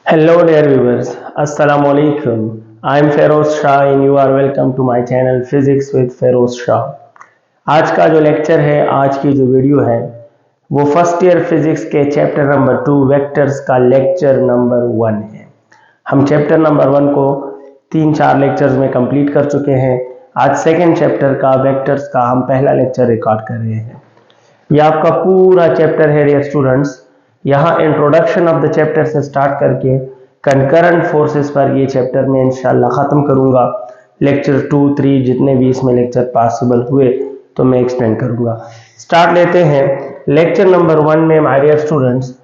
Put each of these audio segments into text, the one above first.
Hello dear viewers, Assalamu alaikum. I am Feroz Shah and you are welcome to my channel Physics with Feroz Shah. आज का जो lecture है, आज की जो वीडियो है वो फर्स्ट ईयर फिजिक्स के चैप्टर नंबर 2 वेक्टर्स का लेक्चर नंबर 1 है। हम चैप्टर नंबर 1 को 3-4 लेक्चर्स में कंप्लीट कर चुके हैं। आज सेकेंड चैप्टर का वेक्टर्स का हम पहला लेक्चर रिकॉर्ड कर रहे हैं। यह आपका पूरा चैप्टर है डियर स्टूडेंट्स। यहाँ इंट्रोडक्शन ऑफ द चैप्टर से स्टार्ट करके कंकरेंट फोर्सेस पर ये चैप्टर में इंशाल्लाह ख़त्म करूँगा। लेक्चर 2-3 जितने भी इसमें लेक्चर पॉसिबल हुए तो मैं एक्सप्लेन करूँगा। स्टार्ट लेते हैं लेक्चर नंबर 1 में my dear students,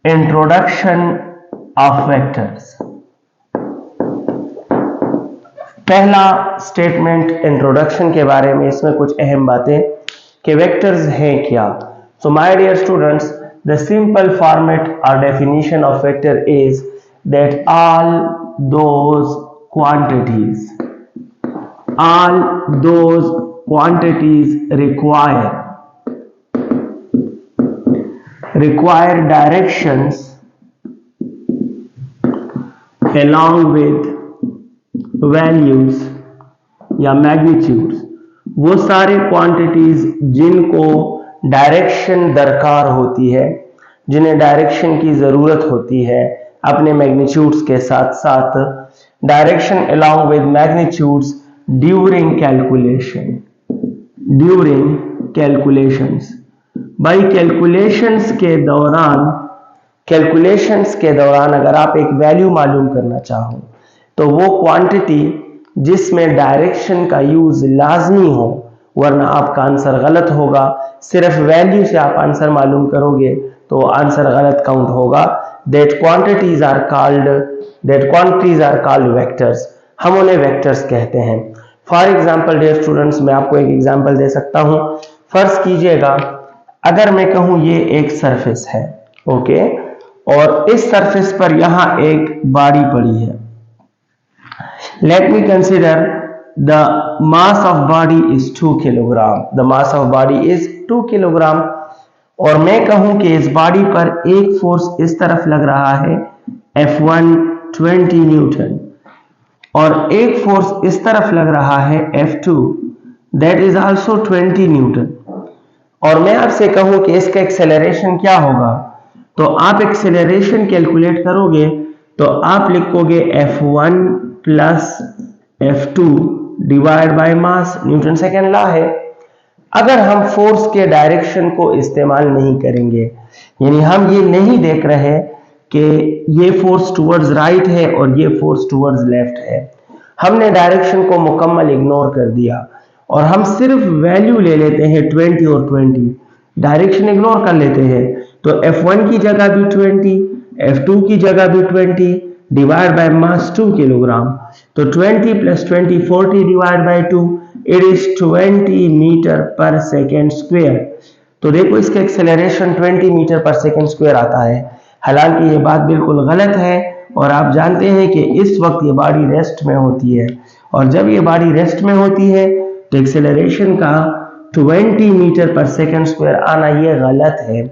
introduction of vectors. पहला स्टेटमेंट इंट्रोडक्शन के बारे में, इसमें कुछ अहम बातें कि वेक्टर्स हैं क्या। So my dear students, the simple format or definition of vector is that all those quantities require directions along with values या magnitudes, वो सारे क्वांटिटीज जिनको डायरेक्शन दरकार होती है, जिन्हें डायरेक्शन की ज़रूरत होती है अपने मैग्नीट्यूड्स के साथ साथ, direction along with magnitudes during calculations. By calculations के दौरान अगर आप एक वैल्यू मालूम करना चाहो तो वो क्वांटिटी जिसमें डायरेक्शन का यूज लाजमी हो, वरना आपका आंसर गलत होगा। सिर्फ वैल्यू से आप आंसर मालूम करोगे तो आंसर गलत काउंट होगा। That quantities are called vectors. हम उन्हें वेक्टर्स कहते हैं। फॉर एग्जांपल डियर स्टूडेंट्स, मैं आपको एक एग्जांपल दे सकता हूं। फर्ज कीजिएगा अगर मैं कहूं ये एक सरफेस है, ओके, और इस सरफेस पर यहां एक बॉडी पड़ी है। Let me consider the mass of body is 2 kilogram. The mass of body is 2 kilogram. और मैं कहूं कि इस बॉडी पर एक फोर्स इस तरफ लग रहा है F1 20 न्यूटन और एक फोर्स इस तरफ लग रहा है F2 that is also 20 Newton. और मैं आपसे कहूं कि इसका एक्सेलरेशन क्या होगा, तो आप एक्सेलरेशन कैलकुलेट करोगे तो आप लिखोगे F1 plus F2 divide by mass, Newton second law है। अगर हम फोर्स के डायरेक्शन को इस्तेमाल नहीं करेंगे, यानी हम ये नहीं देख रहे कि ये फोर्स टुवर्ड्स राइट है और ये फोर्स टुवर्ड्स लेफ्ट है, हमने डायरेक्शन को मुकम्मल इग्नोर कर दिया और हम सिर्फ वैल्यू ले लेते हैं 20 और 20, डायरेक्शन इग्नोर कर लेते हैं, तो F1 की जगह भी 20, F2 की जगह भी 20 डिवाइड बाय मास 2 किलोग्राम। तो 20 plus 20 40 divide by 2 it is 20 metre per second square. तो देखो इसका acceleration 20 metre per second square आता है। हालांकि ये बात बिल्कुल गलत है और आप जानते हैं कि इस वक्त ये बॉडी रेस्ट में होती है और जब ये बॉडी रेस्ट में होती है तो एक्सेलरेशन का 20 मीटर पर सेकेंड स्क्वायर आना ये गलत है।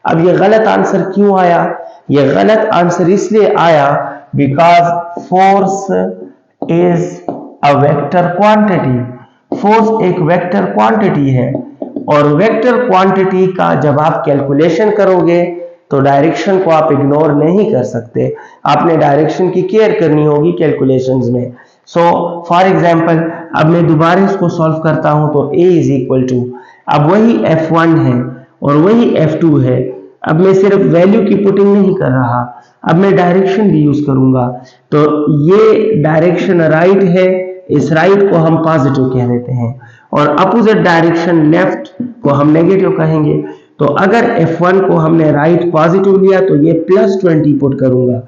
अब ये गलत आंसर क्यों आया? ये गलत आंसर इसलिए आया because force is a vector quantity। Force एक वेक्टर क्वांटिटी है और वेक्टर क्वांटिटी का जब आप कैलकुलेशन करोगे तो डायरेक्शन को आप इग्नोर नहीं कर सकते, आपने डायरेक्शन की केयर करनी होगी कैलकुलेशंस में। सो फॉर एग्जांपल अब मैं दोबारा इसको सॉल्व करता हूं तो a इज इक्वल टू, अब वही F1 है और वही F2 है। अब मैं सिर्फ वैल्यू की पुटिंग नहीं कर रहा, अब मैं डायरेक्शन भी यूज करूंगा। तो ये डायरेक्शन राइट है, इस राइट को हम पॉजिटिव कह देते हैं और अपोजिट डायरेक्शन लेफ्ट को हम नेगेटिव कहेंगे। तो अगर F1 को हमने राइट पॉजिटिव लिया तो ये प्लस 20 पुट करूंगा,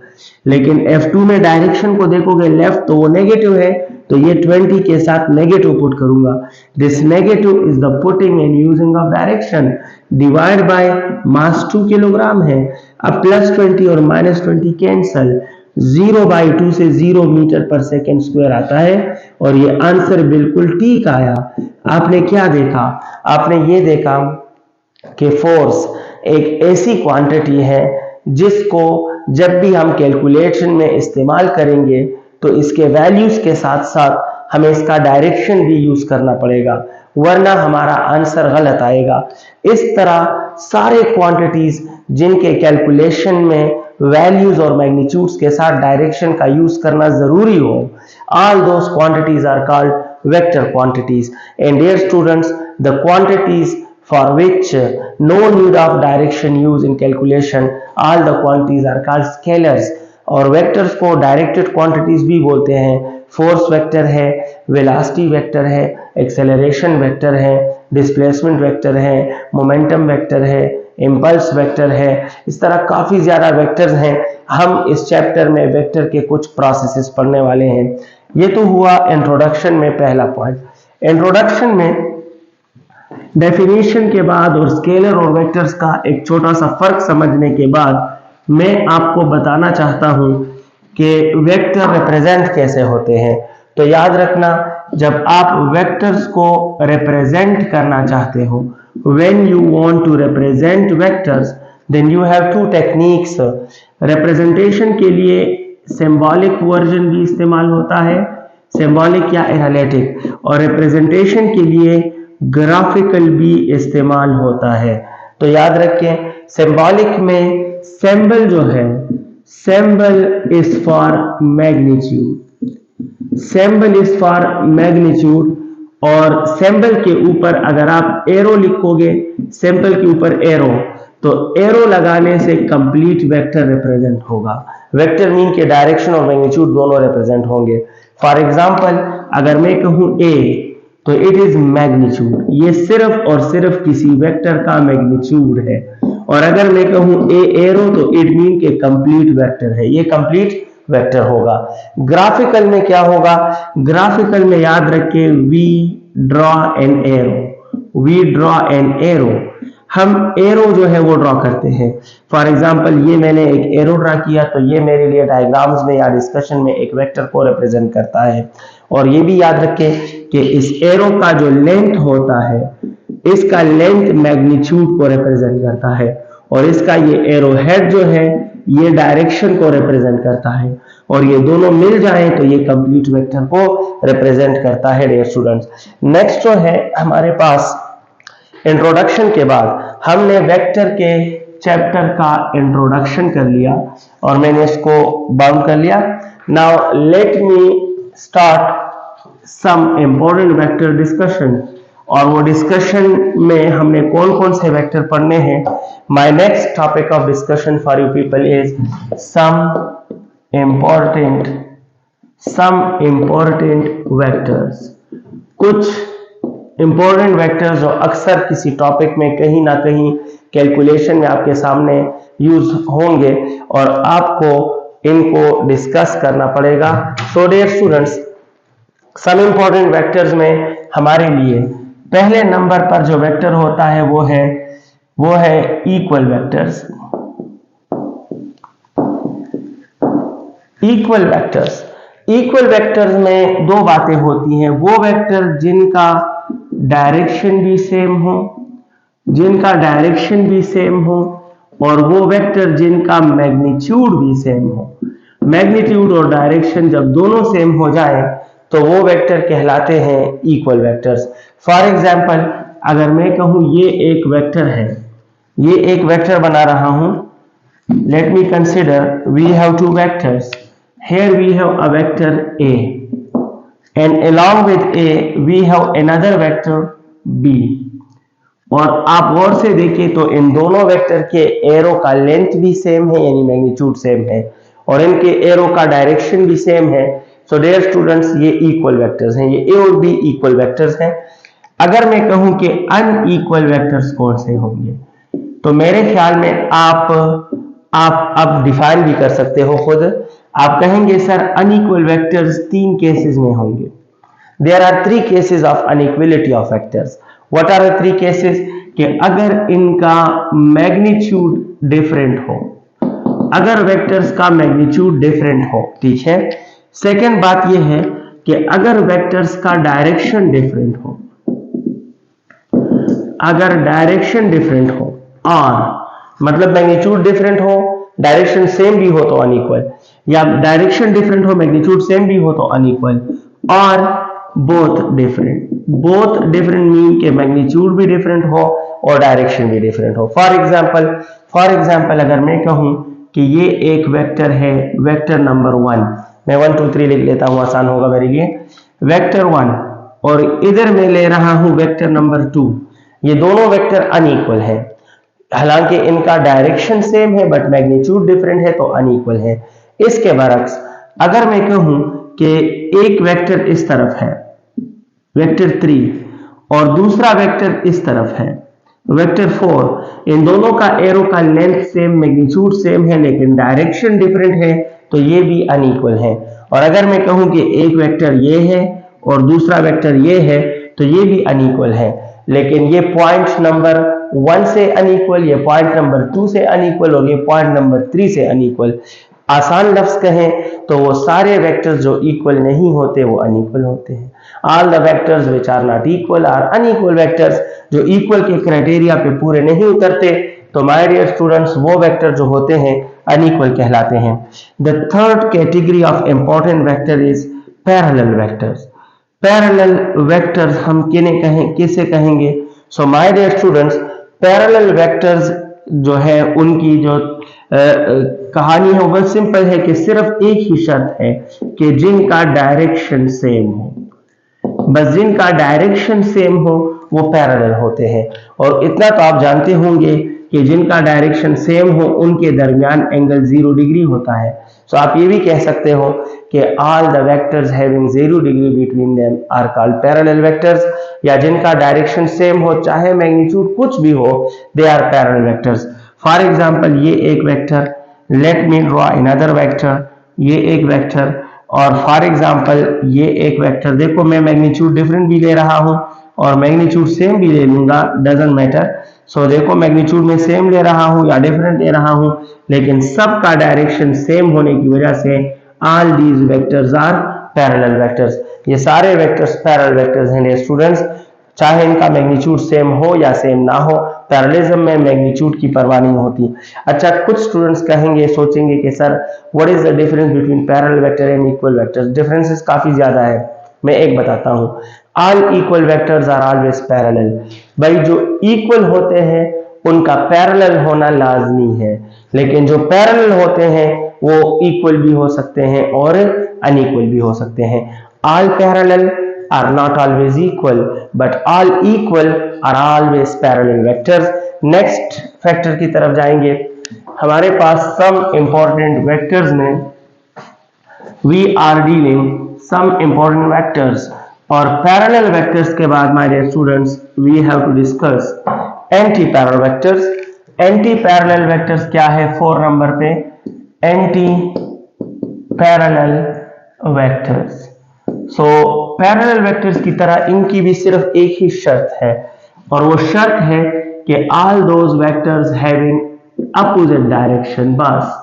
लेकिन F2 में डायरेक्शन को देखोगे लेफ्ट तो वो नेगेटिव है, तो ये 20 के साथ नेगेटिव पुट करूंगा। This negative is the putting and using of direction divide by mass 2 kilogram है। अब प्लस 20 और माइनस 20 कैंसल, 0/2 से 0 मीटर पर सेकेंड स्क्वायर आता है और ये आंसर बिल्कुल ठीक आया। आपने क्या देखा? आपने ये देखा कि फोर्स एक ऐसी क्वांटिटी है जिसको जब भी हम कैलकुलेशन में इस्तेमाल करेंगे तो इसके वैल्यूज के साथ साथ हमें इसका डायरेक्शन भी यूज करना पड़ेगा, वरना हमारा आंसर गलत आएगा। इस तरह सारे क्वांटिटीज जिनके कैलकुलेशन में वैल्यूज और मैग्नीट्यूड्स के साथ डायरेक्शन का यूज करना जरूरी हो, all those quantities are called vector quantities. And dear students, the quantities for which no need of direction use in calculation, all the quantities are called scalars. और vectors को directed quantities भी बोलते हैं। Force vector है, velocity vector है, acceleration vector है, displacement vector है, momentum vector है, इम्पल्स वेक्टर है। इस तरह काफी ज्यादा वेक्टर्स हैं। हम इस चैप्टर में वेक्टर के कुछ प्रोसेसेस पढ़ने वाले हैं। ये तो हुआ इंट्रोडक्शन में पहला पॉइंट। इंट्रोडक्शन में डेफिनेशन के बाद और स्केलर और वेक्टर्स का एक छोटा सा फर्क समझने के बाद मैं आपको बताना चाहता हूं कि वेक्टर रिप्रेजेंट कैसे होते हैं। तो याद रखना, जब आप वेक्टर्स को रिप्रेजेंट करना चाहते हो, when you want to represent vectors then you have two techniques. Representation के लिए सिंबॉलिक वर्जन भी इस्तेमाल होता है, सिंबॉलिक या एनालिटिक, और रिप्रेजेंटेशन के लिए ग्राफिकल भी इस्तेमाल होता है। तो याद रखें, सिंबॉलिक में सिंबल जो है, symbol is for magnitude, symbol is for magnitude, और सिंबल के ऊपर अगर आप एरो लिखोगे, सिंबल के ऊपर एरो, तो एरो लगाने से कंप्लीट वेक्टर रिप्रेजेंट होगा। वेक्टर मीन के डायरेक्शन और मैग्नीट्यूड दोनों रिप्रेजेंट होंगे। फॉर एग्जांपल, अगर मैं कहूं ए, तो इट इज मैग्नीट्यूड, ये सिर्फ और सिर्फ किसी वेक्टर का मैग्नीट्यूड है। और अगर मैं कहूं ए एरो, तो इट मीन के कंप्लीट वेक्टर है, ये कंप्लीट वेक्टर होगा। ग्राफिकल में क्या होगा? ग्राफिकल में याद रखिए, we draw an arrow, we draw an arrow, हम एरो जो है वो ड्रॉ करते हैं। फॉर एग्जांपल, ये मैंने एक एरो ड्रॉ किया, तो ये मेरे लिए डायग्राम्स में या डिस्कशन में एक वेक्टर को रिप्रेजेंट करता है। और ये भी याद रखें कि इस एरो का जो लेंथ होता है, इसका लेंथ मैग्नीट्यूड को रिप्रेजेंट करता है, और इसका ये एरो हेड जो है ये डायरेक्शन को रिप्रेजेंट करता है, और ये दोनों मिल जाएं तो ये कंप्लीट वेक्टर को रिप्रेजेंट करता है। डियर स्टूडेंट्स, नेक्स्ट जो है हमारे पास, इंट्रोडक्शन के बाद हमने वेक्टर के चैप्टर का इंट्रोडक्शन कर लिया और मैंने इसको बाउंड कर लिया। Now let me start some important vector discussion, और वो डिस्कशन में हमने कौन कौन से वेक्टर पढ़ने हैं। My next topic of discussion for you people is some important vectors. कुछ इंपॉर्टेंट वेक्टर्स जो अक्सर किसी टॉपिक में कहीं ना कहीं कैलकुलेशन में आपके सामने यूज होंगे और आपको इनको डिस्कस करना पड़ेगा। So dear students, some important vectors में हमारे लिए पहले नंबर पर जो वेक्टर होता है वो है इक्वल वेक्टर्स। इक्वल वेक्टर्स में दो बातें होती हैं, वो वेक्टर जिनका डायरेक्शन भी सेम हो, और वो वेक्टर जिनका मैग्नीट्यूड भी सेम हो। मैग्नीट्यूड और डायरेक्शन जब दोनों सेम हो जाए तो वो वेक्टर कहलाते हैं इक्वल वेक्टर्स। फॉर एग्जांपल, अगर मैं कहूं ये एक वेक्टर है, ये एक वेक्टर बना रहा हूं, let me consider we have two vectors, here we have a vector a and along with a we have another vector b। और आप गौर से देखें तो इन दोनों वेक्टर के एरो का लेंथ भी सेम है, यानी मैग्नीट्यूड सेम है, और इनके एरो का डायरेक्शन भी सेम है। सो डियर स्टूडेंट्स, ये इक्वल वेक्टर्स हैं, ये ए और बी इक्वल वेक्टर्स हैं। अगर मैं कहूं कि अनइक्वल वेक्टर्स कौन से होंगे, तो मेरे ख्याल में आप डिफाइन भी कर सकते हो खुद। आप कहेंगे सर अनइक्वल वेक्टर्स तीन केसेस में होंगे। There are three cases of unequality of vectors. What are the three cases? कि अगर इनका मैग्नीट्यूड डिफरेंट हो, अगर वेक्टर्स का मैग्नीट्यूड डिफरेंट हो, ठीक है। सेकेंड बात यह है कि अगर वेक्टर्स का डायरेक्शन डिफरेंट हो, अगर डायरेक्शन डिफरेंट हो, और मतलब मैग्नीट्यूड डिफरेंट हो, डायरेक्शन सेम भी हो तो अनइक्वल, या डायरेक्शन डिफरेंट हो मैग्नीट्यूड सेम भी हो तो अनइक्वल, और बोथ डिफरेंट मीन के मैग्नीट्यूड भी डिफरेंट हो और डायरेक्शन भी डिफरेंट हो। फॉर एग्जांपल अगर मैं कहूं कि ये एक वेक्टर है, वेक्टर नंबर 1, मैं 1 2 3 लिख लेता हूं, आसान होगा मेरे लिए। वेक्टर 1 और इधर मैं ले रहा हूं वेक्टर नंबर 2, ये दोनों वेक्टर अनइक्वल है, हालांकि इनका डायरेक्शन सेम है बट मैग्नीट्यूड डिफरेंट है तो अनइक्वल है। इसके बरक्स अगर मैं कहूं कि एक वेक्टर इस तरफ है वेक्टर 3 और दूसरा वेक्टर इस तरफ है वेक्टर 4, इन दोनों का एरो का लेंथ सेम मैग्नीट्यूड सेम है लेकिन डायरेक्शन डिफरेंट है तो ये भी अनइक्वल है। और अगर मैं कहूं कि एक वेक्टर ये है और दूसरा वेक्टर ये है तो ये भी अनइक्वल है, लेकिन ये पॉइंट नंबर 1 से अनइक्वल, ये पॉइंट नंबर 2 से अनइक्वल और ये पॉइंट नंबर 3 से अनइक्वल। आसान लफ्ज कहें तो वो सारे वेक्टर्स जो इक्वल नहीं होते वो अनइक्वल होते हैं। All the vectors which are not equal are unequal vectors, जो इक्वल के क्राइटेरिया पे पूरे नहीं उतरते तो माय डियर स्टूडेंट्स वो वेक्टर जो होते हैं अनइक्वल कहलाते हैं। The third category of important vector is parallel vectors. Parallel vectors हम किसे कहेंगे? So my dear students, parallel vectors जो है उनकी जो कहानी है वो सिंपल है कि सिर्फ एक ही शर्त है कि जिनका डायरेक्शन सेम हो, बस जिनका डायरेक्शन सेम हो वो पैरेलल होते हैं। और इतना तो आप जानते होंगे कि जिनका डायरेक्शन सेम हो उनके दरमियान एंगल 0 डिग्री होता है। सो आप ये भी कह सकते हो कि all the vectors having 0 degree between them are called parallel vectors, या जिनका डायरेक्शन सेम हो चाहे मैग्नीट्यूड कुछ भी हो, they are parallel vectors. For example ये एक vector, let me draw another vector, ये एक वेक्टर, और फॉर एग्जांपल ये एक वेक्टर। देखो मैं मैग्नीट्यूड डिफरेंट भी ले रहा हूं और मैग्नीट्यूड सेम भी ले लूंगा, डजंट मैटर। सो देखो मैग्नीट्यूड में सेम ले रहा हूं या डिफरेंट ले रहा हूं, लेकिन सबका डायरेक्शन सेम होने की वजह से all these vectors are parallel vectors. ये सारे वेक्टर्स पैरेलल वेक्टर्स हैं स्टूडेंट्स, चाहे इनका मैग्नीट्यूड सेम हो या सेम ना हो। पैरेललिज्म में मैग्नीट्यूड की परवाह नहीं होती। अच्छा, कुछ स्टूडेंट्स कहेंगे, सोचेंगे कि sir what is the difference between parallel vector and equal vectors? Differences काफी ज्यादा है, मैं एक बताता हूं। All equal vectors are always parallel. भाई जो इक्वल होते हैं उनका पैरेलल होना लाजमी है, लेकिन जो पैरेलल होते हैं वो इक्वल भी हो सकते हैं और अनइक्वल भी हो सकते हैं। All parallel are not always equal, but all equal are always parallel vectors. Next factor की तरफ जाएंगे। हमारे पास some important vectors में we are dealing some important vectors, और parallel vectors के बाद my dear students we have to discuss anti-parallel vectors. anti-parallel vectors क्या है? 4 नंबर पे anti-parallel vectors। So parallel vectors की तरह इनकी भी सिर्फ एक ही शर्त है, और वो शर्त है कि all those vectors having opposite direction, बस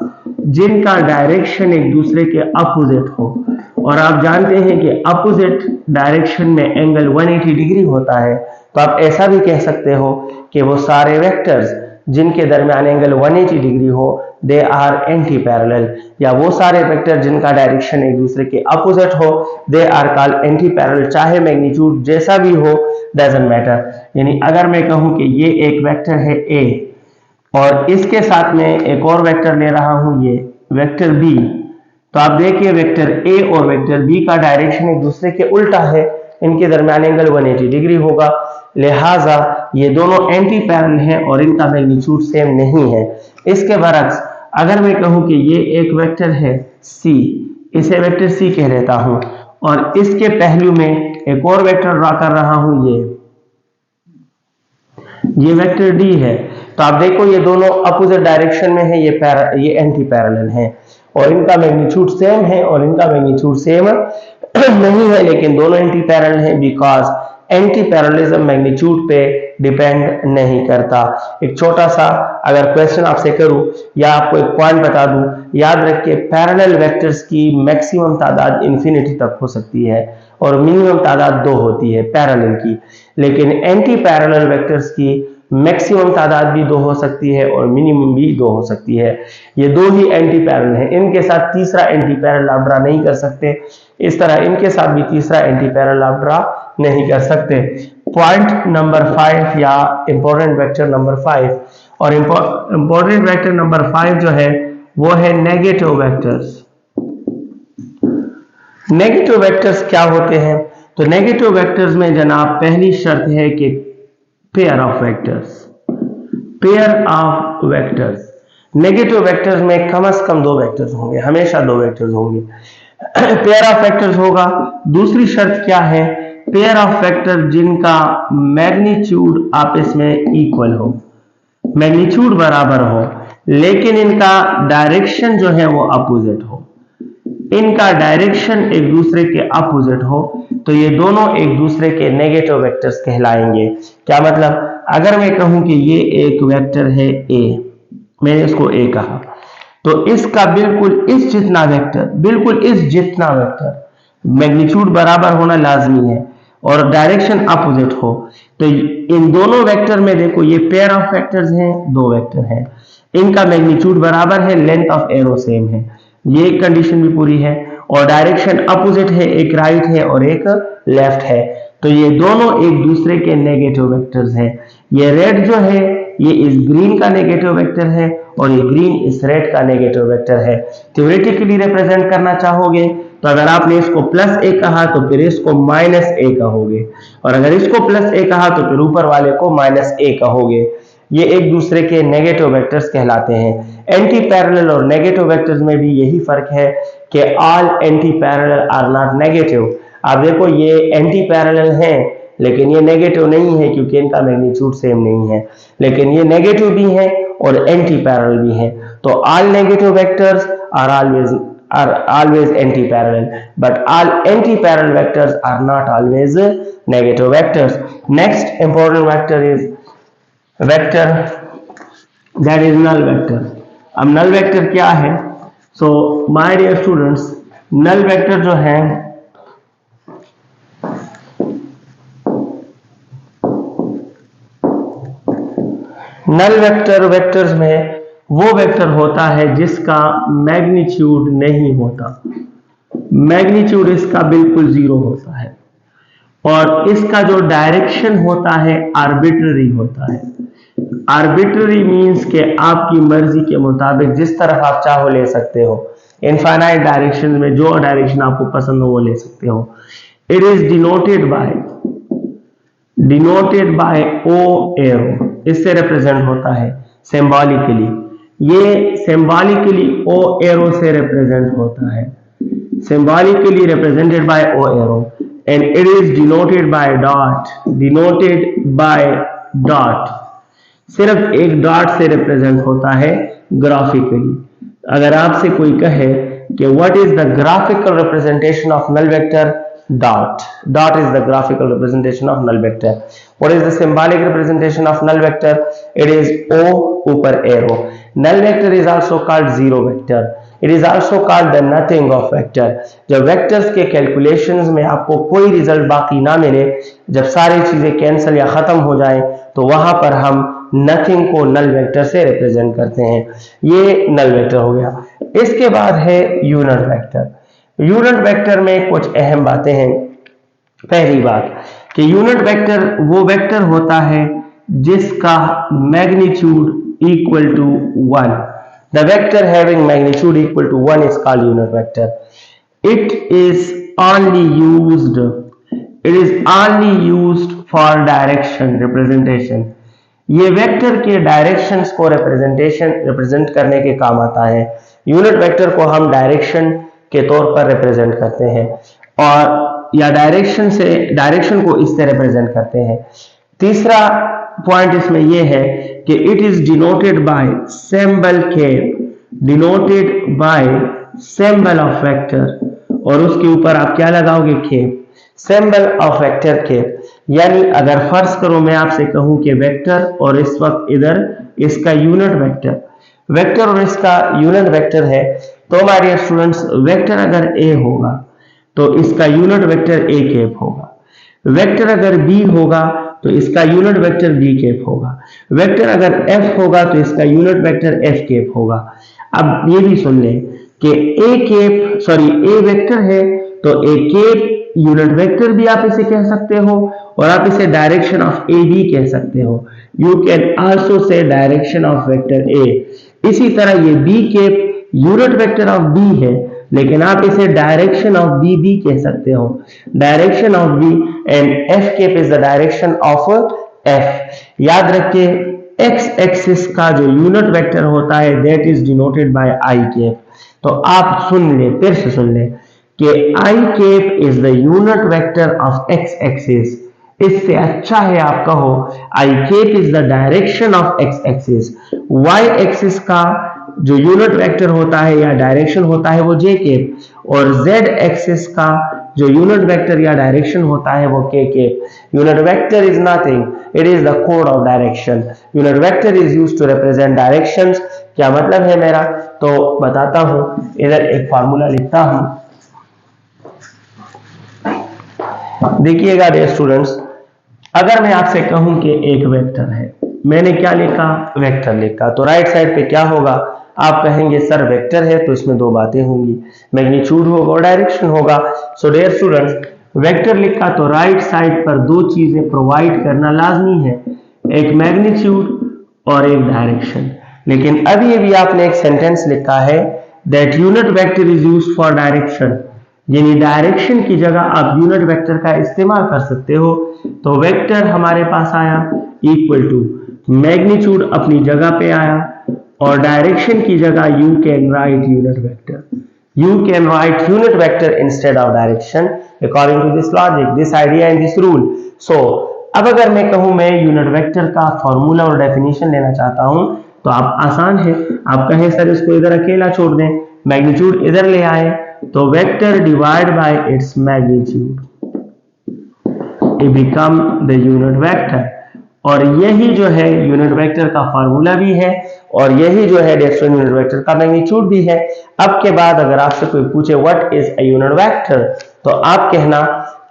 जिनका डायरेक्शन एक दूसरे के अपोजिट हो। और आप जानते हैं कि अपोजिट डायरेक्शन में एंगल 180 डिग्री होता है, तो आप ऐसा भी कह सकते हो कि वो सारे वेक्टर्स जिनके दरमियान एंगल 180 डिग्री हो दे आर एंटी पैरेलल, या वो सारे वेक्टर जिनका डायरेक्शन एक दूसरे के अपोजिट हो they are called anti parallel. चाहे मैग्नीट्यूड जैसा भी हो, डजंट मैटर। यानी अगर मैं कहूं कि ये एक वेक्टर है ए और इसके साथ में एक और वेक्टर ले रहा हूं, ये वेक्टर बी, तो आप देखिए वेक्टर ए और वेक्टर बी का डायरेक्शन एक दूसरे के उल्टा है, इनके दरमियान एंगल 180 डिग्री होगा, लिहाजा ये दोनों एंटी पैरेलल हैं और इनका मैग्नीट्यूड सेम नहीं है। इसके बरक्स अगर मैं कहूं कि ये एक वेक्टर है सी, इसे वेक्टर सी कह लेता हूं, और इसके पहलू में एक और वेक्टर ड्रा कर रहा हूं, ये वेक्टर डी है, तो आप देखो ये दोनों अपोजिट डायरेक्शन में है, ये एंटी पैरेलल है और इनका मैग्नीट्यूड सेम है और इनका मैग्नीट्यूड सेम नहीं है, लेकिन दोनों एंटी पैरेलल हैं बिकॉज एंटी पैरेललिज्म मैग्नीट्यूड पे डिपेंड नहीं करता। एक छोटा सा अगर क्वेश्चन आपसे करूं या आपको एक पॉइंट बता दूं, याद रखिए पैरेलल वेक्टर्स की मैक्सिमम तादाद इंफिनिटी तक हो सकती है और मिनिमम तादाद 2 होती है पैरेलल की, लेकिन एंटी पैरेलल वेक्टर्स की मैक्सिमम तादाद भी 2 हो सकती है और मिनिमम भी 2 हो सकती है। ये 2 ही एंटी पैरेलल है, इनके साथ तीसरा एंटी पैरेलल आप ड्रा नहीं कर सकते। इस तरह इनके साथ भी तीसरा एंटी पैरेलल आप ड्रा नहीं कर सकते। पॉइंट नंबर 5 या इंपॉर्टेंट वेक्टर नंबर 5, और इंपॉर्टेंट वेक्टर नंबर 5 जो है वो है नेगेटिव वेक्टर्स। नेगेटिव वेक्टर्स क्या होते हैं? तो नेगेटिव वेक्टर्स में जनाब पहली शर्त है कि pair of vectors, pair of vectors. Negative vectors में कम से कम 2 वेक्टर्स होंगे, हमेशा 2 वेक्टर्स होंगे। पेयर ऑफ वेक्टर्स होगा। दूसरी शर्त क्या है? पेयर ऑफ वेक्टर जिनका मैग्नीट्यूड आपस में इक्वल हो, मैग्नीट्यूड बराबर हो, लेकिन इनका डायरेक्शन जो है वो अपोजिट हो। इनका डायरेक्शन एक दूसरे के अपोजिट हो तो ये दोनों एक दूसरे के नेगेटिव वेक्टर्स कहलाएंगे। क्या मतलब? अगर मैं कहूं कि ये एक वेक्टर है ए, मैंने इसको ए कहा, तो इसका बिल्कुल इस जितना वेक्टर, बिल्कुल इस जितना वेक्टर मैग्नीट्यूड बराबर होना लाजमी है और डायरेक्शन अपोजिट हो। तो इन दोनों वेक्टर में देखो ये पेयर ऑफ वेक्टर्स हैं, 2 वेक्टर हैं, इनका मैग्नीट्यूड बराबर है, लेंथ ऑफ एरो सेम है, ये कंडीशन भी पूरी है, और डायरेक्शन अपोजिट है, एक राइट है और एक लेफ्ट है, तो ये दोनों एक दूसरे के नेगेटिव वेक्टर्स हैं। ये रेड जो है ये इस ग्रीन का नेगेटिव वेक्टर है और ये ग्रीन इस रेड का नेगेटिव वेक्टर है। थ्योरेटिकली रिप्रेजेंट करना चाहोगे तो अगर आपने इसको प्लस ए कहा तो फिर इसको माइनस ए कहोगे, और अगर इसको प्लस ए कहा तो फिर ऊपर वाले को माइनस ए कहोगे। ये एक दूसरे के नेगेटिव वेक्टर्स कहलाते हैं। एंटी पैरेलल और नेगेटिव वेक्टर्स में भी यही फर्क है कि all anti parallel are not negative. आप देखो ये एंटी पैरेलल हैं लेकिन ये नेगेटिव नहीं है क्योंकि इनका मैग्नीट्यूड सेम नहीं है, लेकिन ये नेगेटिव भी हैं और एंटी पैरेलल भी हैं। तो all negative vectors are always anti parallel, but all anti parallel vectors are not always negative vectors. Next important vector is vector that is null vector. अब नल वेक्टर क्या है? So my dear students, null vector जो है null vector vectors में वो vector होता है जिसका मैग्नीट्यूड नहीं होता, मैग्नीट्यूड इसका बिल्कुल 0 होता है और इसका जो डायरेक्शन होता है आर्बिट्ररी होता है। आर्बिट्ररी मीन्स के आपकी मर्जी के मुताबिक जिस तरफ आप चाहो ले सकते हो, इनफाइनाइट डायरेक्शन में जो डायरेक्शन आपको पसंद हो वो ले सकते हो। It is denoted by O arrow, इससे रिप्रेजेंट होता है सिंबॉलिकली, ये सिंबॉलिकली ओ एरो से रिप्रेजेंट होता है, symbolically represented by O arrow, and it is denoted by dot, सिर्फ एक डॉट से रिप्रेजेंट होता है ग्राफिकली। अगर आपसे कोई कहे कि what is the graphical representation of null vector, dot is the graphical representation of null vector. What is the symbolic representation of null vector? It is o ऊपर arrow. Null vector is also called zero vector. It is also called the nothing of vector. जब vectors के calculations में आपको कोई result बाकी ना मिले, जब सारी चीजें कैंसिल या खत्म हो जाएं, तो वहां पर हम नथिंग को नल वेक्टर से रिप्रेजेंट करते हैं। ये नल वेक्टर हो गया। इसके बाद है यूनिट वेक्टर। यूनिट वेक्टर में कुछ अहम बातें हैं। पहली बात कि यूनिट वेक्टर वो वेक्टर होता है जिसका magnitude equal to 1। The vector having magnitude equal to 1 is called unit vector. It is only used for direction representation. ये वेक्टर के डायरेक्शंस को रिप्रेजेंट करने के काम आता है। यूनिट वेक्टर को हम डायरेक्शन के तौर पर रिप्रेजेंट करते हैं और या डायरेक्शन को इससे रिप्रेजेंट करते हैं। तीसरा पॉइंट इसमें यह है कि it is denoted bye symbol of vector, और उसके ऊपर आप क्या लगाओगे? खेप, सिंबल ऑफ वेक्टर खेप। यानी अगर फर्ज करो मैं आपसे कहूं कि वेक्टर और इस वक्त इधर इसका यूनिट वेक्टर और इसका यूनिट वेक्टर है, तो हमारे स्टूडेंट्स वेक्टर अगर ए होगा तो इसका यूनिट वेक्टर ए कैप होगा, वेक्टर अगर बी होगा तो इसका यूनिट वेक्टर बी कैप होगा। वेक्टर अगर एफ होगा तो इसका यूनिट वेक्टर एफ कैप होगा। अब ये भी सुन लें कि ए वेक्टर है तो ए कैप यूनिट वेक्टर भी आप इसे कह सकते हो और आप इसे डायरेक्शन ऑफ ए भी कह सकते हो। You can also say direction of vector A. इसी तरह ये B cap unit vector of B है, लेकिन आप इसे डायरेक्शन ऑफ बी भी कह सकते हो, direction of B. And F cap is the direction of F. याद रखिए एक्स एक्सिस का जो यूनिट वेक्टर होता है that is denoted by i cap. तो आप सुन ले, फिर से सुन ले कि i cap is the unit vector of x axis. इससे अच्छा है आप कहो i cap is the direction of x axis. Y axis का जो यूनिट वेक्टर होता है या डायरेक्शन होता है वो जे कैप, और जेड एक्सिस का जो यूनिट वेक्टर या डायरेक्शन होता है वो K cap. Unit vector is nothing, it is the code of direction. Unit vector is used to represent directions. क्या मतलब है मेरा, तो बताता हूं। इधर एक फार्मूला लिखता हूं, देखिएगा डियर स्टूडेंट्स। अगर मैं आपसे कहूं कि एक वेक्टर है, मैंने क्या लिखा, वेक्टर लिखा, तो राइट साइड पे क्या होगा, आप कहेंगे सर वेक्टर है तो इसमें दो बातें होंगी, मैग्नीट्यूड होगा और डायरेक्शन होगा। सो डियर स्टूडेंट्स, वेक्टर लिखा तो राइट साइड पर दो चीजें प्रोवाइड करना लाजमी है, एक मैग्नीट्यूड और एक डायरेक्शन। लेकिन अभी अभी आपने एक सेंटेंस लिखा है that unit vector is used for direction, यानी डायरेक्शन की जगह आप यूनिट वेक्टर का इस्तेमाल कर सकते हो। तो वेक्टर हमारे पास आया इक्वल टू मैग्नीट्यूड अपनी जगह पे आया, और डायरेक्शन की जगह you can write unit vector. You can write unit vector instead of direction according to this logic, this idea and this rule. So अब अगर मैं कहूं मैं यूनिट वेक्टर का फॉर्मूला और डेफिनेशन लेना चाहता हूं तो आप आसान है, आप कहें सर इसको इधर अकेला छोड़ दें, मैग्नीट्यूड इधर ले आए, तो vector divide by its magnitude it become the unit vector. और यही जो है यूनिट वेक्टर का फार्मूला भी है और यही जो है डेफिनेशन यूनिट वेक्टर का मैग्नीट्यूड भी है। अब के बाद अगर आपसे कोई पूछे what is a unit vector, तो आप कहना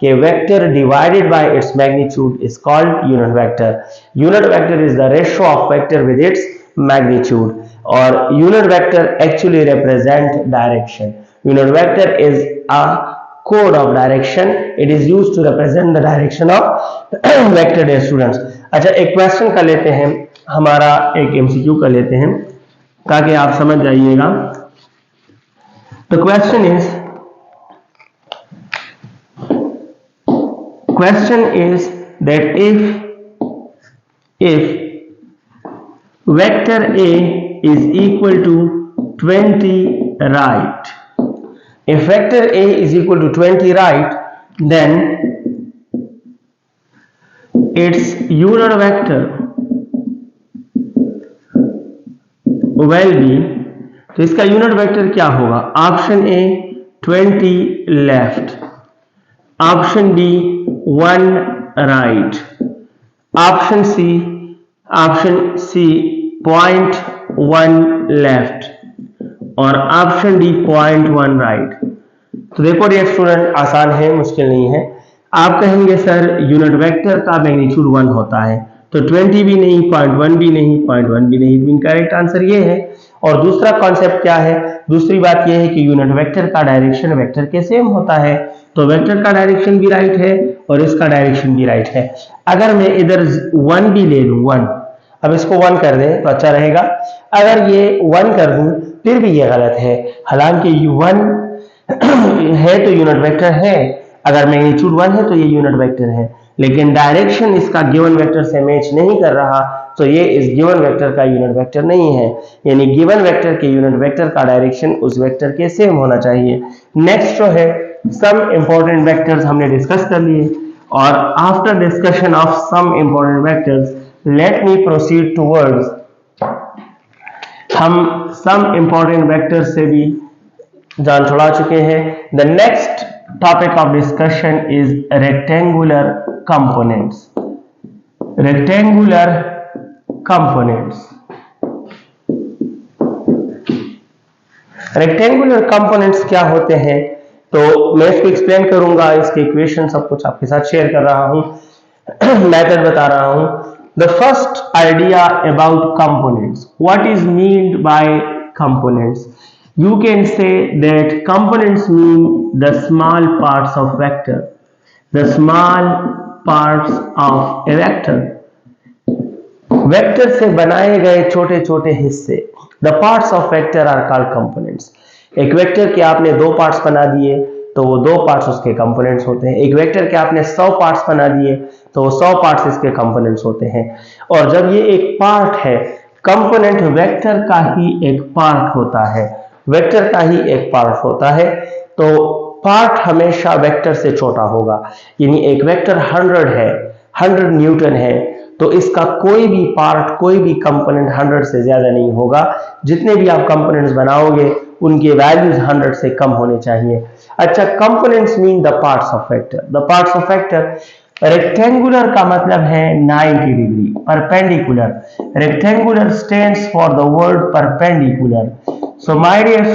कि vector divided by its magnitude is called unit vector. Unit vector is the ratio of vector with its magnitude, और unit vector actually represent direction. Unit vector is a code of direction, it is used to represent the direction of vector dear students। अच्छा एक question कर लेते हैं, हमारा एक MCQ कर लेते हैं ताकि आप समझ जाइएगा। तो question is that if vector A is equal to 20 right, if vector A is equal to 20 right, then its unit vector will be, तो इसका यूनिट वेक्टर क्या होगा, option A 20 left, option B 1 right, option C 0.1 left और option D 0.1 right. तो देखो dear student, आसान है, मुश्किल नहीं है। आप कहेंगे सर यूनिट वेक्टर का मैग्नीट्यूड 1 होता है, तो 20 भी नहीं, 0.1 भी नहीं, 0.1 भी नहीं, इनकरेक्ट आंसर ये है। और दूसरा कॉन्सेप्ट क्या है, दूसरी बात ये है कि यूनिट वेक्टर का डायरेक्शन वेक्टर के सेम होता है, तो वेक्टर का डायरेक्शन भी राइट है और इसका डायरेक्शन भी राइट है। अगर मैं इधर 1 भी ले लूं, 1, अब इसको 1 कर दें तो अच्छा रहेगा। अगर ये 1 कर दूं फिर भी ये गलत है, हालांकि 1 है तो यूनिट वेक्टर है, अगर मैग्नीट्यूड 1 है तो ये यूनिट वेक्टर है, लेकिन डायरेक्शन इसका गिवन वेक्टर से मैच नहीं कर रहा, तो ये इस गिवन वेक्टर का यूनिट वेक्टर नहीं है। यानी गिवन वेक्टर के यूनिट वेक्टर का डायरेक्शन उस वेक्टर के सेम होना चाहिए। नेक्स्ट जो है सम इंपॉर्टेंट वेक्टर्स हमने डिस्कस कर लिए, और after discussion of some important vectors let me proceed towards, हम सम इंपॉर्टेंट वेक्टर्स से भी जान छुड़ा चुके हैं। The next topic of discussion is rectangular components। rectangular components क्या होते हैं, तो मैं इसको एक्सप्लेन करूंगा, इसके इक्वेशन सब कुछ आपके साथ शेयर कर रहा हूं। मेथड बता रहा हूं। The first idea about components, what is meant by components? You can say that components mean the small parts of vector, the small parts of a vector. Vector से बनाए गए छोटे छोटे हिस्से, the parts of vector are called components. एक vector के आपने दो पार्ट्स बना दिए तो वो दो पार्ट्स उसके कंपोनेंट्स होते हैं। एक वेक्टर के आपने 100 पार्ट्स बना दिए तो वो 100 पार्ट्स इसके कंपोनेंट्स होते हैं। और जब ये एक पार्ट है, कंपोनेंट वेक्टर का ही एक पार्ट होता है, वेक्टर का ही एक पार्ट होता है, तो पार्ट हमेशा वेक्टर से छोटा होगा। यानी एक वेक्टर 100 है, 100 न्यूटन है, तो इसका कोई भी पार्ट, कोई भी कंपोनेंट 100 से ज्यादा नहीं होगा। जितने भी आप कंपोनेंट्स बनाओगे उनके वैल्यूज 100 से कम होने चाहिए। अच्छा, components mean the parts of vector. The parts of vector, rectangular का मतलब है 90 degree, perpendicular, rectangular stands for the word perpendicular. So my dear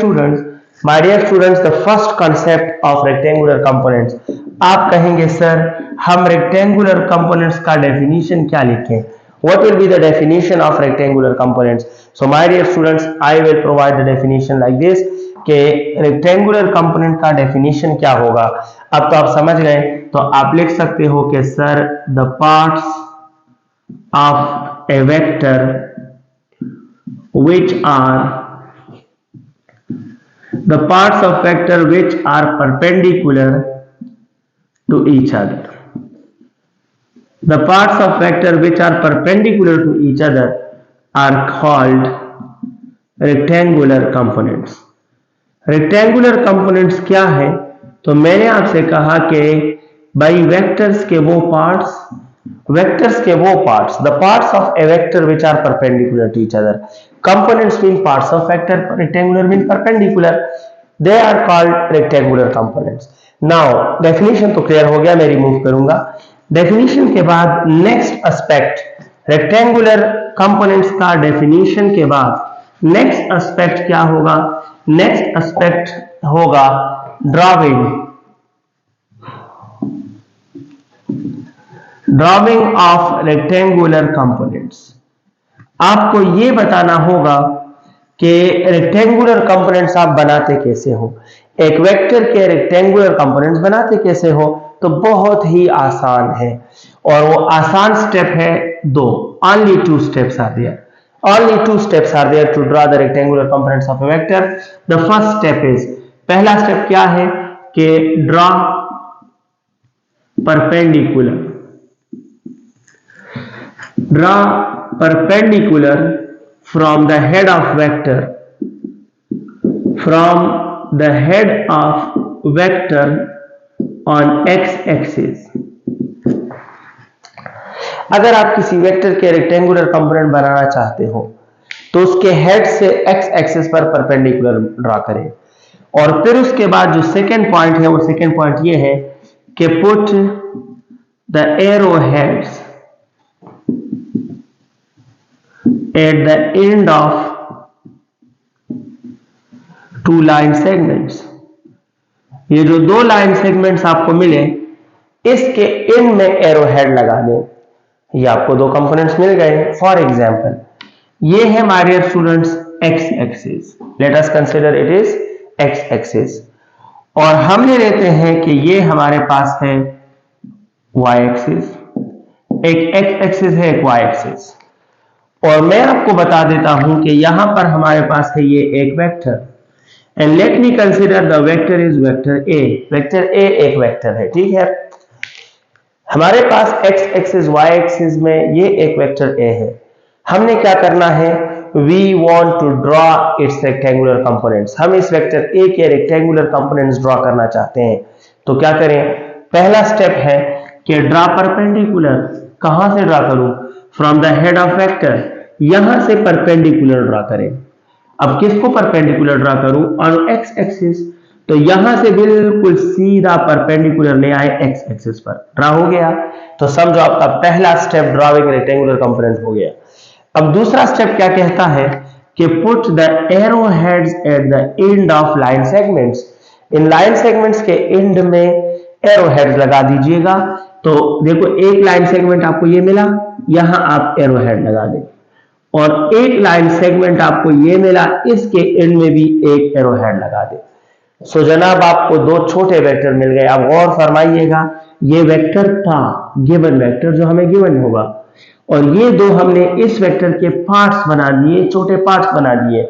students, the first concept of rectangular components. आप कहेंगे सर हम रेक्टेंगुलर कंपोनेंट्स का definition क्या लिखें? What will be the definition of rectangular components? So my dear students, I will provide the definition like this कि rectangular component का definition क्या होगा। अब तो आप समझ गए, तो आप लिख सकते हो कि sir the parts of a vector which are the parts of vector which are perpendicular to each other. The parts of vector which are perpendicular to each other are called rectangular components. Rectangular components क्या है? तो मैंने आपसे कहा कि भाई vectors के वो parts, the parts of a vector which are perpendicular to each other. Components mean parts of vector, rectangular mean perpendicular. They are called rectangular components. Now definition तो क्लियर हो गया, मैं रिमूव करूंगा। डेफिनेशन के बाद next aspect, rectangular components का definition के बाद नेक्स्ट एस्पेक्ट क्या होगा? नेक्स्ट एस्पेक्ट होगा ड्राइंग ऑफ रेक्टेंगुलर कंपोनेंट्स। आपको ये बताना होगा कि रेक्टेंगुलर कंपोनेंट्स आप बनाते कैसे हो। एक वेक्टर के रेक्टेंगुलर कंपोनेंट्स बनाते कैसे हो? तो बहुत ही आसान है, और वो आसान स्टेप है दो। only two steps are there to draw the rectangular components of a vector. The first step is, पहला स्टेप क्या है कि draw perpendicular from the head of vector on x-axis। अगर आप किसी वेक्टर के रेक्टेंगुलर कंपोनेंट बनाना चाहते हो तो उसके हेड से x एक्सिस पर परपेंडिकुलर ड्रा करें, और फिर उसके बाद जो सेकेंड पॉइंट है, वो सेकेंड पॉइंट ये है कि put the arrow heads at the end of two line segments. ये जो दो लाइन सेगमेंट्स आपको मिले, इसके एंड में एरो हेड लगा दें। ये आपको दो कंपोनेंट्स मिल गए। फॉर एग्जांपल, ये है my dear students X axis, let us consider it is X axis, और हमने लेते हैं कि ये हमारे पास है वाई एक्सिस, एक एक्स एक्सिस है, एक वाई एक्सिस। और मैं आपको बता देता हूं कि यहां पर हमारे पास है ये एक vector, and let me consider the vector is vector A. Vector A एक वेक्टर है, ठीक है। हमारे पास एक्स एक्सिस वाई एक्सिस में ये एक वेक्टर ए है। हमने क्या करना है? We want to draw its rectangular components. हम इस वेक्टर ए के रेक्टेंगुलर कंपोनेंट्स ड्रॉ करना चाहते हैं। तो क्या करें? पहला स्टेप है कि ड्रॉ परपेंडिकुलर। कहां से ड्रॉ करूं? From the head of vector, यहां से परपेंडिकुलर ड्रॉ करें। अब किसको परपेंडिकुलर ड्रॉ करूं? ऑन एक्स एक्सिस, तो यहां से बिल्कुल सीधा परपेंडिकुलर ले आए एक्स एक्सिस पर, ड्रॉ हो गया। तो समझो आपका पहला स्टेप ड्रॉइंग रेक्टेंगुलर कंपोनेंट हो गया। अब दूसरा स्टेप क्या कहता है कि put the arrow heads at the end of line segments. In line segments के एंड में एरो हेड्स लगा दीजिएगा। तो देखो एक लाइन सेगमेंट आपको ये मिला, यहां आप एरो हेड लगा दें, और एक लाइन सेगमेंट आपको ये मिला, इसके एंड में भी एक एरो हेड लगा दें। सो जनाब आपको दो छोटे वेक्टर मिल गए। अब गौर फरमाइएगा, ये वेक्टर था गिवन वेक्टर जो हमें गिवन होगा, और ये दो हमने इस वेक्टर के पार्ट्स बना दिए, छोटे पार्ट्स बना दिए।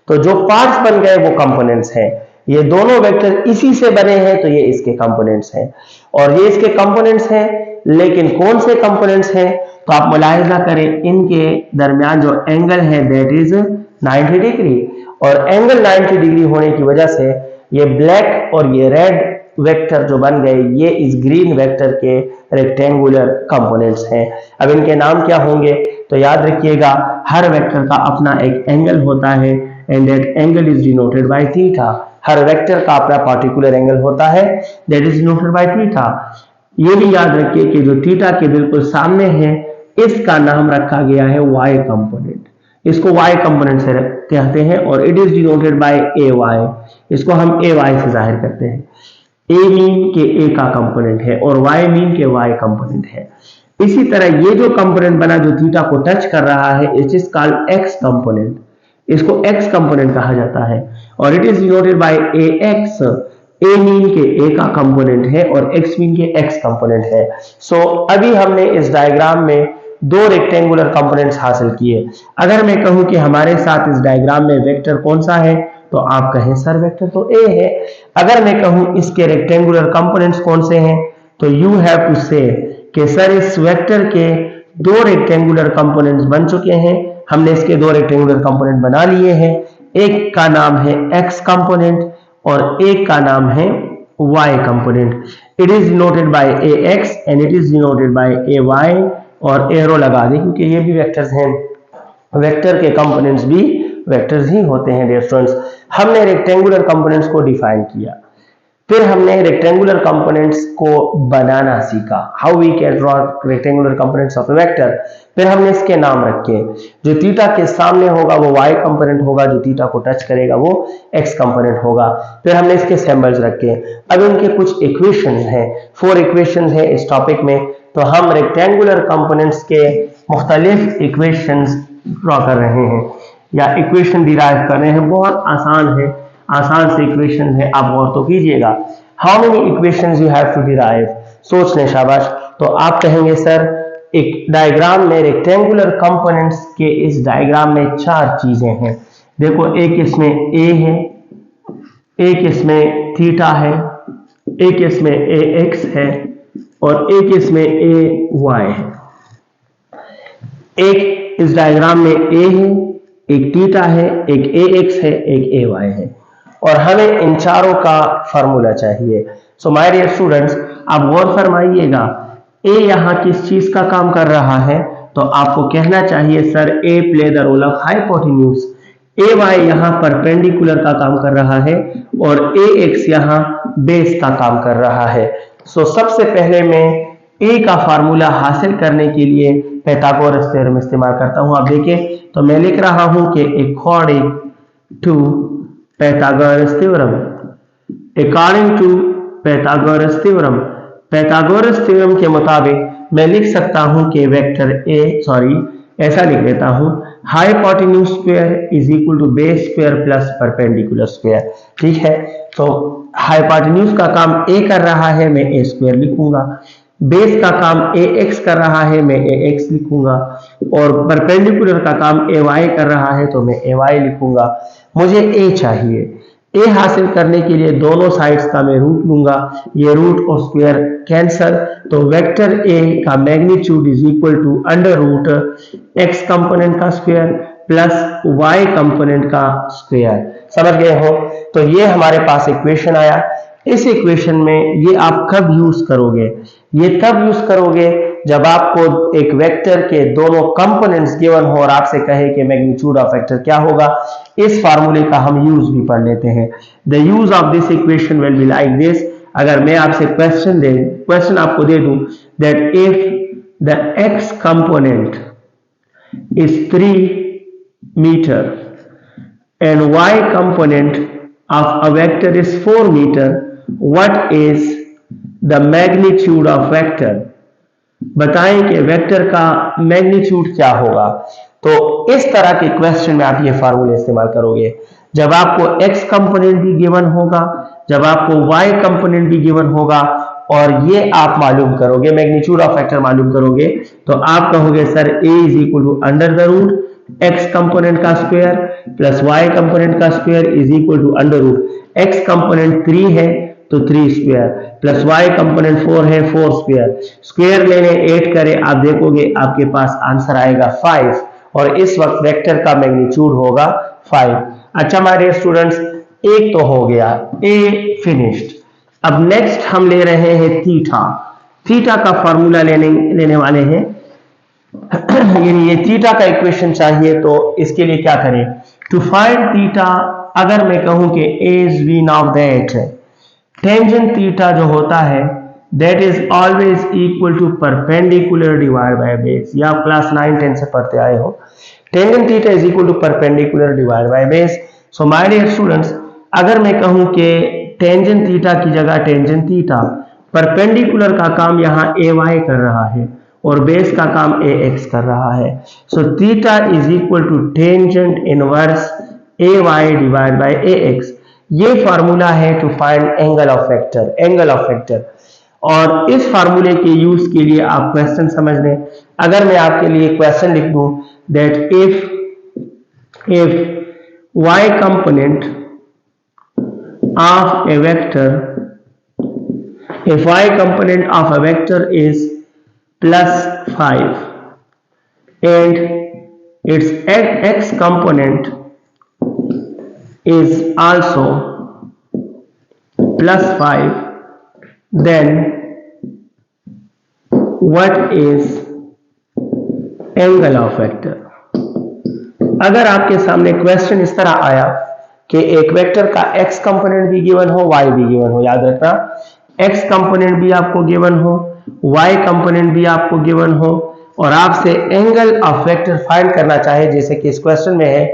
तो जो पार्ट्स बन गए वो कंपोनेंट्स हैं। ये दोनों वेक्टर इसी से बने हैं, तो ये इसके कंपोनेंट्स हैं, और ये इसके कंपोनेंट्स हैं। लेकिन कौन से कंपोनेंट्स हैं? तो आप मुलाहिजा करें, इनके दरमियान जो एंगल है दैट इज 90 डिग्री, और एंगल 90 डिग्री होने की वजह से ये ब्लैक और ये रेड वेक्टर जो बन गए, ये इस ग्रीन वेक्टर के रेक्टेंगुलर कंपोनेंट्स हैं। अब इनके नाम क्या होंगे? तो याद रखिएगा, हर वेक्टर का अपना एक एंगल होता है, and that angle is denoted by theta. Her vector का अपना पार्टिकुलर एंगल होता है, that is denoted by theta. ये भी याद रखिए कि जो थीटा के बिल्कुल सामने है, इसका नाम रखा गया है वाई कंपोनेंट। इसको वाई कंपोनेंट से कहते हैं, और it is denoted by A Y. इसको हम ए वाई से जाहिर करते हैं। ए मीन के ए का कंपोनेंट है, और वाई मीन के वाई कंपोनेंट है। इसी तरह ये जो कंपोनेंट बना जो थीटा को टच कर रहा है, it is called x component. इसको एक्स कंपोनेंट कहा जाता है, और it is denoted by A x. A mean के ए का कंपोनेंट है, और एक्स मीन के एक्स कंपोनेंट है। सो अभी हमने इस डायग्राम में दो रेक्टेंगुलर कंपोनेंट्स हासिल किए। अगर मैं कहूं कि हमारे साथ इस डायग्राम में वेक्टर कौन सा है, तो आप कहें सर वेक्टर तो ए है। अगर मैं कहूं इसके रेक्टेंगुलर कंपोनेंट्स कौन से हैं, तो यू हैव टू से कि सर इस वेक्टर के दो रेक्टेंगुलर कंपोनेंट्स बन चुके हैं। हमने इसके दो रेक्टेंगुलर कंपोनेंट बना लिए हैं। एक का नाम है एक्स कंपोनेंट, और एक का नाम है y component. It is denoted by A X and it is denoted by A Y, और एरो लगा दें क्योंकि ये भी वेक्टर्स हैं। वेक्टर के कंपोनेंट्स भी वेक्टर्स ही होते हैं डियर स्टूडेंट्स। हमने रेक्टेंगुलर कंपोनेंट्स को डिफाइन किया, फिर हमने रेक्टेंगुलर कंपोनेंट्स को बनाना सीखा, how we can draw rectangular components of a vector. फिर हमने इसके नाम रखे, जो थीटा के सामने होगा वो y कंपोनेंट होगा, जो थीटा को टच करेगा वो x कंपोनेंट होगा। फिर हमने इसके सिंबल्स रखे। अब इनके कुछ इक्वेशंस हैं, 4 इक्वेशंस हैं इस टॉपिक में, तो हम रेक्टेंगुलर कंपोनेंट्स के मुख्तलिफ इक्वेशंस ड्रॉ कर रहे हैं या इक्वेशन डिराइव कर रहे हैं। बहुत आसान है, आसान से इक्वेशन है, आप गौर तो कीजिएगा। How many equations you have to derive? सोच लें, शाबाश। तो आप कहेंगे सर एक डायग्राम में रेक्टेंगुलर कंपोनेंट्स के इस डायग्राम में 4 चीजें हैं। देखो, एक इसमें ए है, एक इसमें थीटा है, एक इसमें ए एक्स है, और एक इसमें ए वाई है। एक इस डायग्राम में ए है, एक थीटा है, एक ए एक्स है, एक ए वाई है, और हमें इन चारों का फॉर्मूला चाहिए। सो माय डियर स्टूडेंट्स, आप गौर फरमाइएगा, ए यहां किस चीज का काम कर रहा है, तो आपको कहना चाहिए sir A play the role of hypotenuse. A Y यहां परपेंडिकुलर का काम कर रहा है, और ए एक्स यहां बेस का काम कर रहा है। सो सबसे पहले मैं ए का फार्मूला हासिल करने के लिए पाइथागोरस थ्योरम इस्तेमाल करता हूं। आप देखें तो मैं लिख रहा हूं कि according to Pythagoras theorem, according to Pythagoras theorem, Pythagoras theorem के मुताबिक मैं लिख सकता हूं कि वेक्टर ऐसा लिख देता हूं, hypotenuse square is equal to base square plus perpendicular square. ठीक है, तो हाइपोटेन्यूज का काम ए कर रहा है, मैं ए स्क्वायर लिखूंगा। बेस का काम ए एक्स कर रहा है, मैं ए एक्स लिखूंगा, और परपेंडिकुलर का काम ए वाई कर रहा है, तो मैं ए वाई लिखूंगा। मुझे ए चाहिए। ए हासिल करने के लिए दोनों साइड्स का मैं रूट लूंगा, ये रूट और स्क्वायर कैंसल, तो वेक्टर ए का magnitude is equal to under root X component का स्क्वायर प्लस वाई कंपोनेंट का स्क्वायर। समझ गए हो? तो ये हमारे पास इक्वेशन आया। इस इक्वेशन में ये आप कब यूज करोगे? ये तब यूज करोगे जब आपको एक वेक्टर के दोनों कंपोनेंट्स गिवन हो और आपसे कहे कि मैग्नीट्यूड ऑफ वेक्टर क्या होगा। इस फार्मूले का हम यूज भी पढ़ लेते हैं। The use of this equation will be like this. अगर मैं आपसे क्वेश्चन आपको दे दूं that if the X component is 3 metre and Y component of a vector is 4 meter, what is the magnitude of vector? बताएं कि vector का magnitude क्या होगा। तो इस तरह के क्वेश्चन में आप ये फार्मूले इस्तेमाल करोगे। जब आपको x कंपोनेंट भी गिवन होगा, जब आपको y कंपोनेंट भी गिवन होगा और ये आप मालूम करोगे, मैग्नीट्यूड ऑफ वेक्टर मालूम करोगे, तो आप कहोगे sir a is equal to under the root x component का स्क्वायर प्लस y कंपोनेंट का square is equal to under root x component 3 है तो 3 स्क्वायर प्लस y कंपोनेंट 4 है 4 स्क्वायर, स्क्वायर लेने 8 करें, आप देखोगे आपके पास आंसर आएगा 5 और इस वक्त वेक्टर का मैग्नीट्यूड होगा 5। अच्छा माय स्टूडेंट्स, एक तो हो गया, ए फिनिश्ड। अब नेक्स्ट हम ले रहे हैं थीटा। थीटा का फॉर्मूला लेने वाले हैं यानी ये थीटा का इक्वेशन चाहिए। तो इसके लिए क्या करें, टू फाइंड थीटा, अगर मैं कहूं कि as we know that tangent theta जो होता है that is always equal to perpendicular divide by base. ये आप क्लास 9-10 से पढ़ते आए हो। Tangent theta is equal to perpendicular divide by base. So my dear students, अगर मैं कहूं कि टेंजेंट थीटा की जगह टेंजेंट थीटा, परपेंडिकुलर का काम यहाँ ए वाई कर रहा है और बेस का काम ए एक्स कर रहा है। So theta is equal to tangent inverse A Y divide by A X. ये फार्मूला है to find angle of vector, angle of vector. और इस फार्मूले के यूज के लिए आप क्वेश्चन समझ लें। अगर मैं आपके लिए क्वेश्चन लिख दूं that if y component of a vector, if y component of a vector is plus 5 and its x component is also plus 5, then what is angle of vector? अगर आपके सामने क्वेश्चन इस तरह आया कि एक वेक्टर का x कंपोनेंट भी गिवन हो, y भी गिवन हो, याद रखना x कंपोनेंट भी आपको गिवन हो, y कंपोनेंट भी आपको गिवन हो और आपसे एंगल ऑफ वेक्टर फाइंड करना चाहे जैसे कि इस क्वेश्चन में है,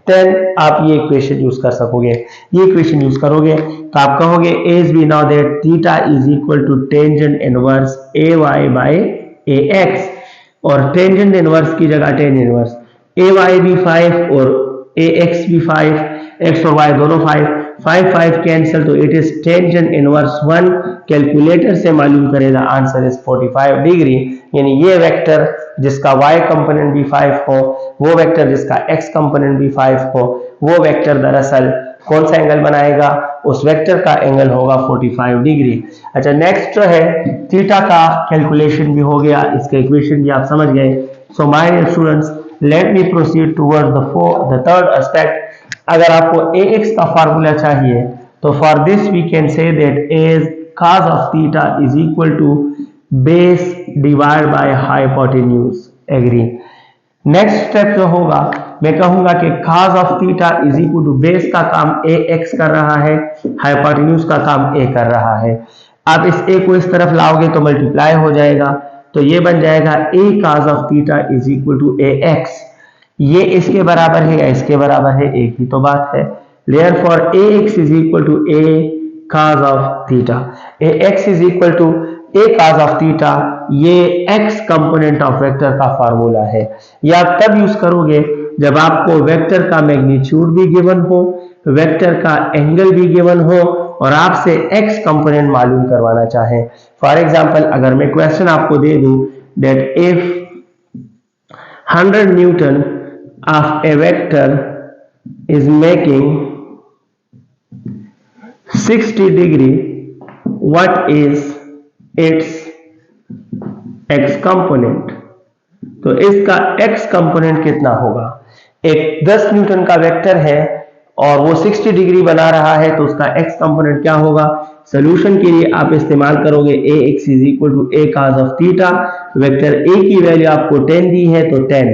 देन आप ये इक्वेशन यूज कर सकोगे। ये इक्वेशन यूज करोगे तो आप कहोगे as we know that theta is equal to tangent inverse A Y by A X, और टेंजेंट इनवर्स की जगह टेंजेंट इनवर्स ए वाई भी 5 और ए एक्स भी 5, एक्स और वाई दोनों 5 कैंसिल, तो it is tangent inverse 1। Calculator से मालूम करेगा आंसर इज 45 डिग्री। यानी ये वेक्टर जिसका y कंपोनेंट भी 5 हो, वो वेक्टर जिसका x कंपोनेंट भी 5 हो, वो वेक्टर दरअसल कौन सा एंगल बनाएगा, उस वेक्टर का एंगल होगा 45 डिग्री। अच्छा नेक्स्ट जो है थीटा का कैलकुलेशन भी हो गया, इसका इक्वेशन भी आप समझ गए। So my dear students, let me proceed toward the third aspect. अगर आपको ax का फार्मूला चाहिए तो for this we can say that as cos of theta is equal to base divide by hypotenuse. Agree. Next step जो होगा, मैं कहूंगा कि cos of theta is equal to base का काम ax कर रहा है, हाइपोटेन्यूज का काम a कर रहा है। आप इस a को इस तरफ लाओगे तो मल्टीप्लाई हो जाएगा, तो ये बन जाएगा a cos of theta is equal to ax। ये इसके बराबर है या इसके बराबर है, एक ही तो बात है। Therefore ax is equal to a cos of theta. ax is equal to a cos of theta, ये x कंपोनेंट ऑफ वेक्टर का फार्मूला है। ये आप तब यूज करोगे जब आपको वेक्टर का मैग्नीट्यूड भी गिवन हो, वेक्टर का एंगल भी गिवन हो और आपसे x कंपोनेंट मालूम करवाना चाहे। फॉर एग्जांपल अगर मैं क्वेश्चन आपको दे दूं that if 100 Newton of a vector is making 60 degree, what is it's x component. तो इसका x कंपोनेंट कितना होगा, एक 10 न्यूटन का वेक्टर है और वो 60 डिग्री बना रहा है, तो उसका x कंपोनेंट क्या होगा। सोल्यूशन के लिए आप इस्तेमाल करोगे ax is equal to a cos of theta. Vector a की वैल्यू आपको 10 दी है तो 10,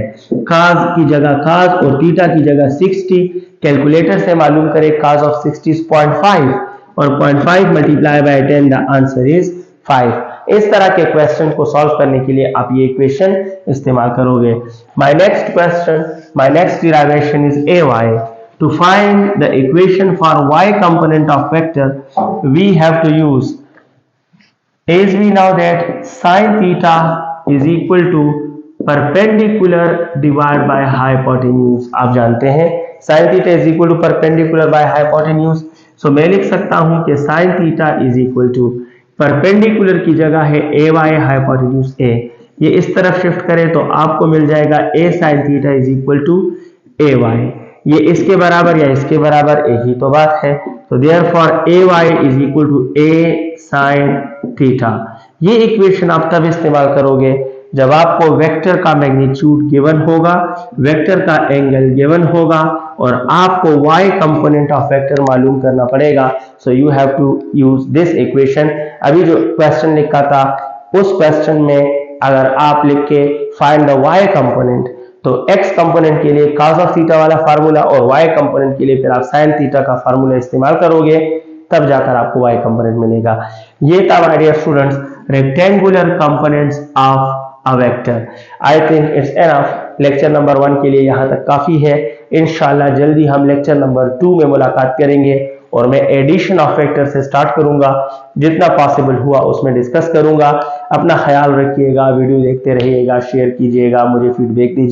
cos की जगह cos और थीटा की जगह 60। कैलकुलेटर से मालूम करें cos ऑफ 60 इज 0.5 और 0.5 multiply by 10, the answer is 5। इस तरह के क्वेश्चन को सॉल्व करने के लिए आप ये इक्वेशन इस्तेमाल करोगे। My next question, my next derivation is ay। To find the equation for y component of vector, we have to use, as we know that sin theta is equal to perpendicular divide by hypotenuse. आप जानते हैं sine theta is equal to perpendicular by hypotenuse. So मैं लिख सकता हूं कि sine theta is equal to perpendicular की जगह है ए वाई हाइपोटेन्यूज ए, ये इस तरफ शिफ्ट करें तो आपको मिल जाएगा a sine theta is equal to a y. ये इसके बराबर या इसके बराबर यही तो बात है। तो therefore a y is equal to a sine theta. ये इक्वेशन आप तब इस्तेमाल करोगे जब आपको वेक्टर का मैग्नीट्यूड गिवन होगा, वेक्टर का एंगल गिवन होगा और आपको y कंपोनेंट ऑफ वेक्टर मालूम करना पड़ेगा। So you have to use this equation. अभी जो क्वेश्चन लिखा था उस क्वेश्चन में अगर आप लिख के फाइंड द y कंपोनेंट, तो x कंपोनेंट के लिए cos ऑफ थीटा वाला फार्मूला और y कंपोनेंट के लिए फिर आप sin थीटा का फार्मूला इस्तेमाल करोगे, तब जाकर आपको y कंपोनेंट मिलेगा। ये था my dear students rectangular components of a vector. I think it's enough. Lecture number 1 के लिए यहाँ तक काफी है। इंशाल्लाह जल्दी हम लेक्चर नंबर 2 में मुलाकात करेंगे और मैं एडिशन ऑफ वेक्टर से स्टार्ट करूंगा। जितना पॉसिबल हुआ उसमें डिस्कस करूंगा। अपना ख्याल रखिएगा, वीडियो देखते रहिएगा, शेयर कीजिएगा, मुझे फीडबैक दीजिए।